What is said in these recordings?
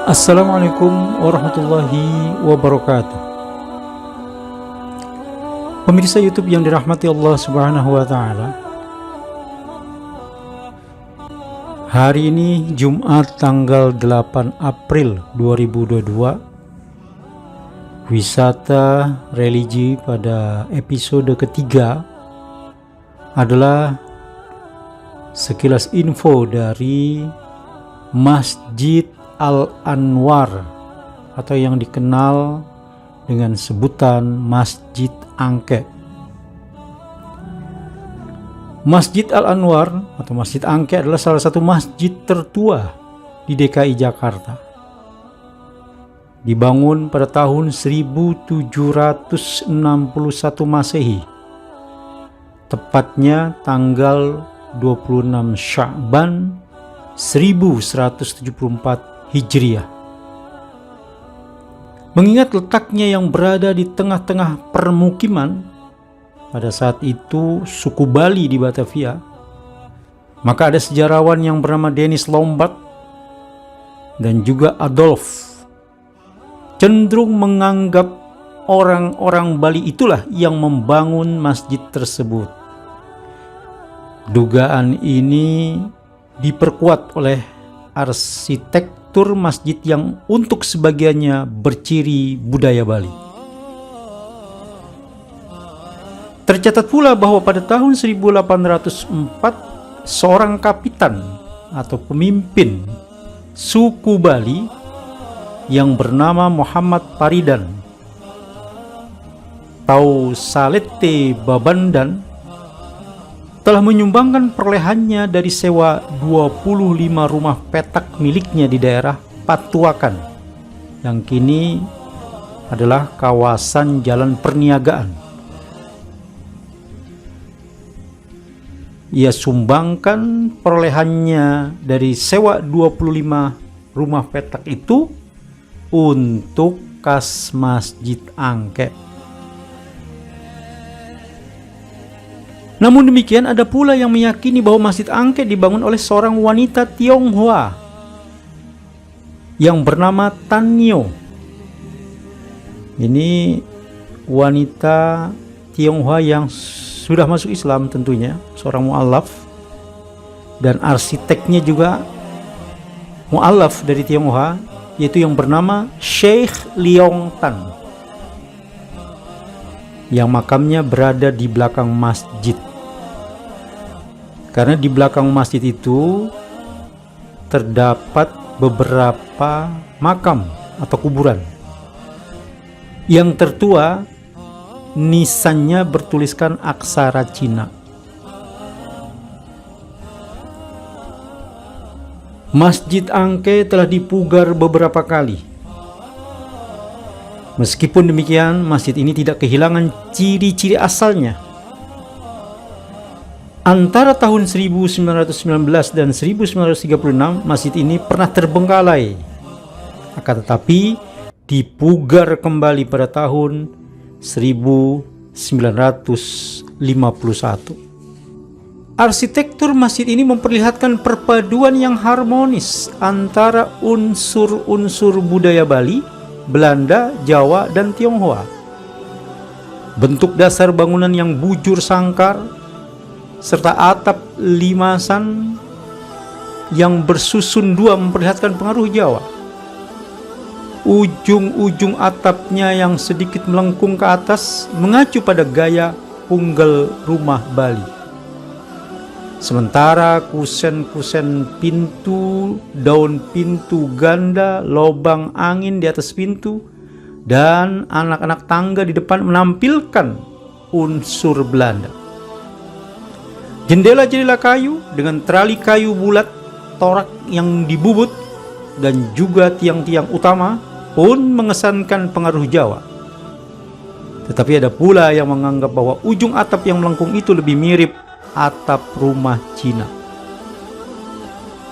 Assalamualaikum warahmatullahi wabarakatuh. Pemirsa YouTube yang dirahmati Allah Subhanahu wa taala. Hari ini Jumat tanggal 8 April 2022. Wisata religi pada episode ketiga adalah sekilas info dari Masjid Al-Anwar atau yang dikenal dengan sebutan Masjid Angke. Masjid Al-Anwar atau Masjid Angke adalah salah satu masjid tertua di DKI Jakarta. Dibangun pada tahun 1761 Masehi, tepatnya tanggal 26 Sya'ban 1174 Hijriah. Mengingat letaknya yang berada di tengah-tengah permukiman pada saat itu suku Bali di Batavia, maka ada sejarawan yang bernama Dennis Lombard dan juga Adolf cenderung menganggap orang-orang Bali itulah yang membangun masjid tersebut. Dugaan ini diperkuat oleh arsitektur masjid yang untuk sebagiannya berciri budaya Bali. Tercatat pula bahwa pada tahun 1804 seorang kapitan atau pemimpin suku Bali yang bernama Muhammad Paridan atau Salete Babandan telah menyumbangkan perolehannya dari sewa 25 rumah petak miliknya di daerah Patuakan yang kini adalah kawasan jalan perniagaan. Ia sumbangkan perolehannya dari sewa 25 rumah petak itu untuk kas Masjid Angke. Namun demikian, ada pula yang meyakini bahwa Masjid Angke dibangun oleh seorang wanita Tionghoa yang bernama Tan Nio. Ini wanita Tionghoa yang sudah masuk Islam tentunya, seorang mu'alaf, dan arsiteknya juga mu'alaf dari Tionghoa, yaitu yang bernama Sheikh Leong Tan, yang makamnya berada di belakang masjid. Karena di belakang masjid itu terdapat beberapa makam atau kuburan. Yang tertua nisannya bertuliskan aksara Cina. Masjid Angke telah dipugar beberapa kali. Meskipun demikian, masjid ini tidak kehilangan ciri-ciri asalnya. Antara tahun 1919 dan 1936, masjid ini pernah terbengkalai. Akan tetapi dipugar kembali pada tahun 1951. Arsitektur masjid ini memperlihatkan perpaduan yang harmonis antara unsur-unsur budaya Bali, Belanda, Jawa, dan Tionghoa. Bentuk dasar bangunan yang bujur sangkar serta atap limasan yang bersusun dua memperlihatkan pengaruh Jawa. Ujung-ujung atapnya yang sedikit melengkung ke atas mengacu pada gaya punggal rumah Bali. Sementara kusen-kusen pintu, daun pintu ganda, lubang angin di atas pintu, dan anak-anak tangga di depan menampilkan unsur Belanda. Jendela-jendela kayu dengan terali kayu bulat, torak yang dibubut, dan juga tiang-tiang utama pun mengesankan pengaruh Jawa. Tetapi ada pula yang menganggap bahwa ujung atap yang melengkung itu lebih mirip atap rumah Cina.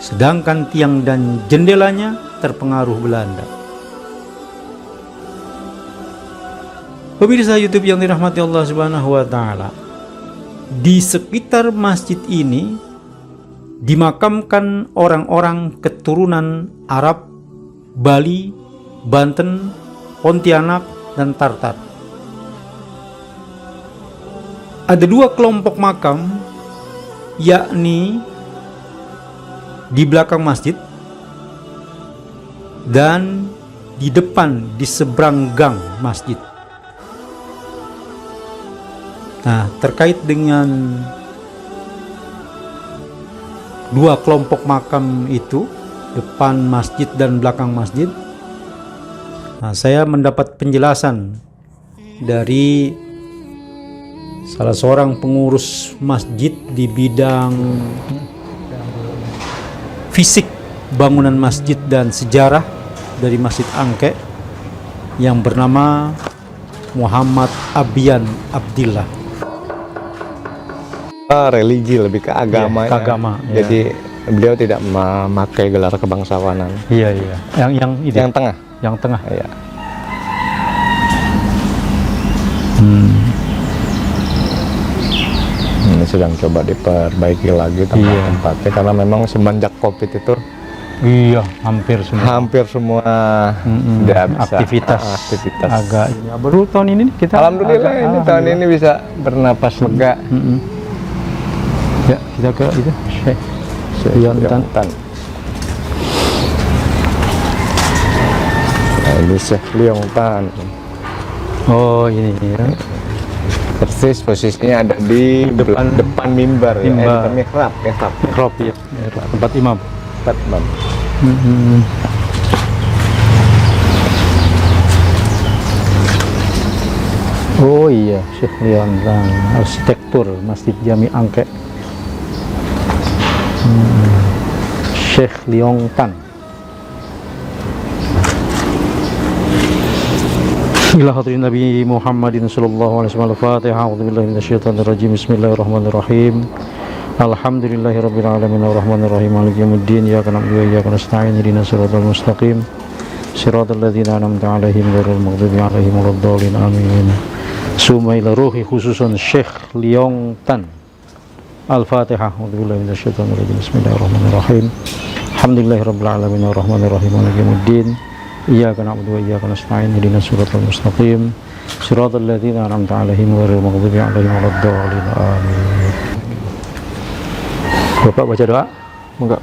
Sedangkan tiang dan jendelanya terpengaruh Belanda. Pemirsa YouTube yang dirahmati Allah Subhanahu wa taala, di sekitar masjid ini dimakamkan orang-orang keturunan Arab Bali, Banten, Pontianak, dan Tartar. Ada 2 kelompok makam, yakni di belakang masjid dan di depan, di seberang gang masjid. Nah, terkait dengan 2 kelompok makam itu, depan masjid dan belakang masjid, nah, saya mendapat penjelasan dari salah seorang pengurus masjid di bidang fisik bangunan masjid dan sejarah dari Masjid Angke yang bernama Muhammad Abian Abdillah. Religi, lebih ke agama. Iya, ke agama, ya. Jadi beliau tidak memakai gelar kebangsawanan. Iya, iya. Yang tengah. Yang tengah. Iya. Ini sedang coba diperbaiki lagi tempatnya karena memang semenjak Covid itu hampir semua tidak bisa aktivitas agak baru tahun ini kita alhamdulillah ini tahun ini bisa bernapas lega. Ya, kita ke itu Syekh Liontan. Nah, ini Syekh Liontan. Oh, ini ya. Persis posisinya ada di depan mimbar ya, mihrab ya. Tempat imam. Oh iya, Syekh Liontan, arsitektur Masjid Jami Angke. Syekh Liontan. Ila hadirin Nabi Muhammadin sallallahu alaihi wasallam. Al-Fatihah. A'udzubillahi minasyaitonir rajim. Bismillahirrahmanirrahim. Alhamdulillahirabbil alamin arrahmanir rahim maliki yaumiddin. Iyyaka na'budu wa iyyaka nasta'in. Ihdinas siratal mustaqim. Siratal ladzina an'amta 'alaihim ghairil maghdubi 'alaihim waladdallin. Amin. Summa ila ruhi khususun Syekh Liontan. Al-Fatihah. A'udzubillahi minasyaitonir rajim. Bismillahirrahmanirrahim. Alhamdulillahirabbil alamin arrahmanir rahim maliki yaumiddin. Iyyaka na'budu wa iyyaka nasta'in. Ihdinas siratal mustaqim. Siratal ladzina an'amta 'alaihim ghairil maghdubi 'alaihim waladdallin. Amin. Bapak baca doa? Enggak.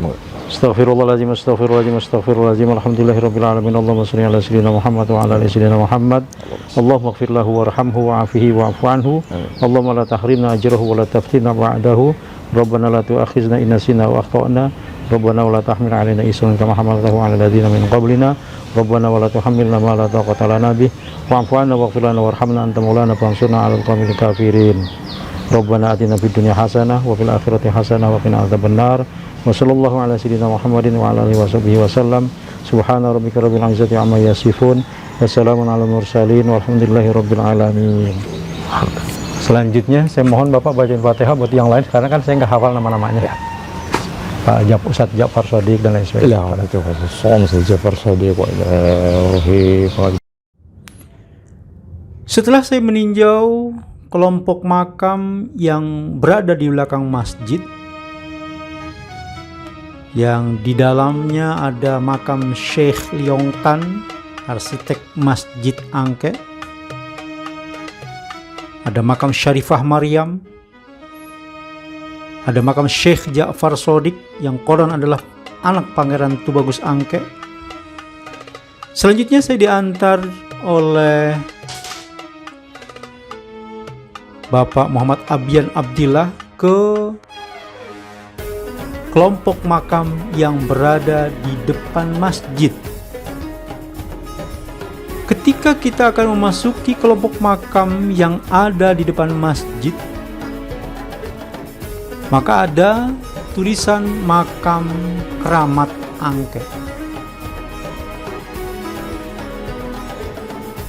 Astaghfirullahaladzim, astaghfirullahaladzim, astaghfirullahaladzim. Alhamdulillahirabbil alamin. Allahumma shalli ala sayyidina Muhammad wa ala ali sayyidina Muhammad. Allahumma ighfir lahu warhamhu wa'afihi wa'fu anhu. Allahumma la tahrimna ajrahu wa la taftinna ba'dahu. Rabbana la tu'akhizna in nasina wa akhtana. Rabbana wa la tahmil 'alaina isran kama hamaltahu 'ala alladziina min qablina. Rabbana wa la tuhammilna ma la taqata lana bih. Wa'fu 'anna waghfir lana warhamna anta maulana fansurna 'alal qaumil kafirin. Rabbana atina fid dunya hasanah wa fil akhirati hasanah wa qina adzabannar. Wa sallallahu ala sayyidina Muhammadin wa ala alihi wasallam. Subhana rabbika rabbil izzati amma yasifun. Wassalamun ala mursalin walhamdulillahi rabbil alamin. Selanjutnya saya mohon Bapak bacain Fatihah buat yang lain karena kan saya nggak hafal nama-namanya. Ya. Pak Ustadz Ja'far Shadiq dan lain sebagainya. Setelah saya meninjau kelompok makam yang berada di belakang masjid, yang di dalamnya ada makam Syekh Liontan, arsitek Masjid Angke, ada makam Syarifah Maryam, ada makam Syekh Ja'far Shadiq yang konon adalah anak Pangeran Tubagus Angke. Selanjutnya saya diantar oleh Bapak Muhammad Abian Abdillah ke kelompok makam yang berada di depan masjid. Ketika kita akan memasuki kelompok makam yang ada di depan masjid, maka ada tulisan makam Keramat Angke.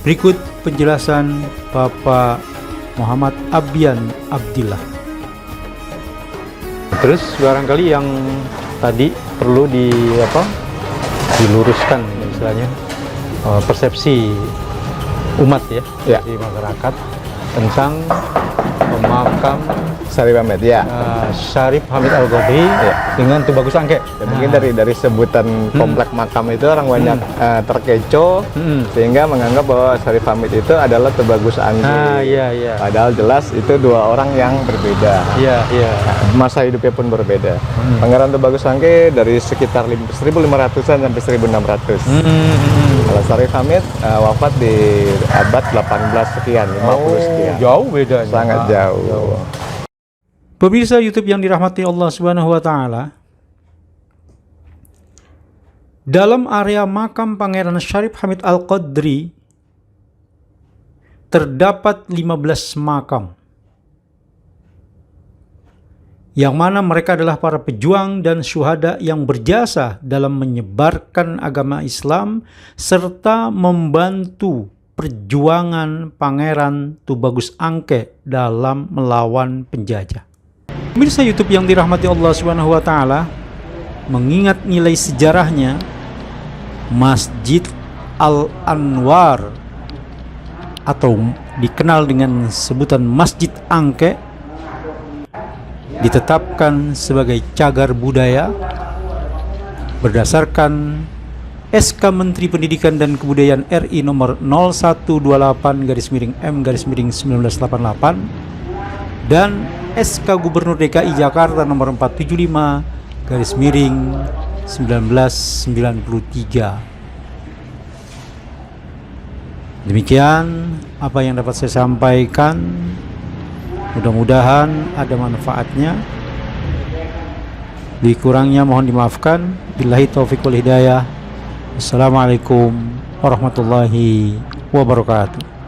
Berikut penjelasan Bapak Muhammad Abian Abdillah. Terus barangkali yang tadi perlu diluruskan istilahnya persepsi umat ya, di masyarakat tentang makam Syarif Hamid ya. Syarif Hamid Al-Qadri dengan Tubagus Angke. Ya, mungkin dari sebutan komplek makam itu orang banyak terkecoh sehingga menganggap bahwa Syarif Hamid itu adalah Tubagus Angke. Iya. Padahal jelas itu dua orang yang berbeda. Iya. Masa hidupnya pun berbeda. Pangeran Tubagus Angke dari sekitar 1500-an sampai 1600. Kalau Syarif Hamid wafat di abad 18 sekian, 50 sekian. Jauh bedanya. Sangat jauh. Pemirsa YouTube yang dirahmati Allah Subhanahu wa taala, dalam area makam Pangeran Syarif Hamid Al-Qadri terdapat 15 makam, yang mana mereka adalah para pejuang dan syuhada yang berjasa dalam menyebarkan agama Islam serta membantu perjuangan Pangeran Tubagus Angke dalam melawan penjajah. Pemirsa YouTube yang dirahmati Allah Subhanahu wa taala, mengingat nilai sejarahnya, Masjid Al-Anwar atau dikenal dengan sebutan Masjid Angke ditetapkan sebagai cagar budaya berdasarkan SK Menteri Pendidikan dan Kebudayaan RI nomor 0128/M/1988 dan SK Gubernur DKI Jakarta nomor 475/1993. Demikian apa yang dapat saya sampaikan. Mudah-mudahan ada manfaatnya. Dikurangnya mohon dimaafkan. Billahi taufiq wal hidayah. Assalamualaikum warahmatullahi wabarakatuh.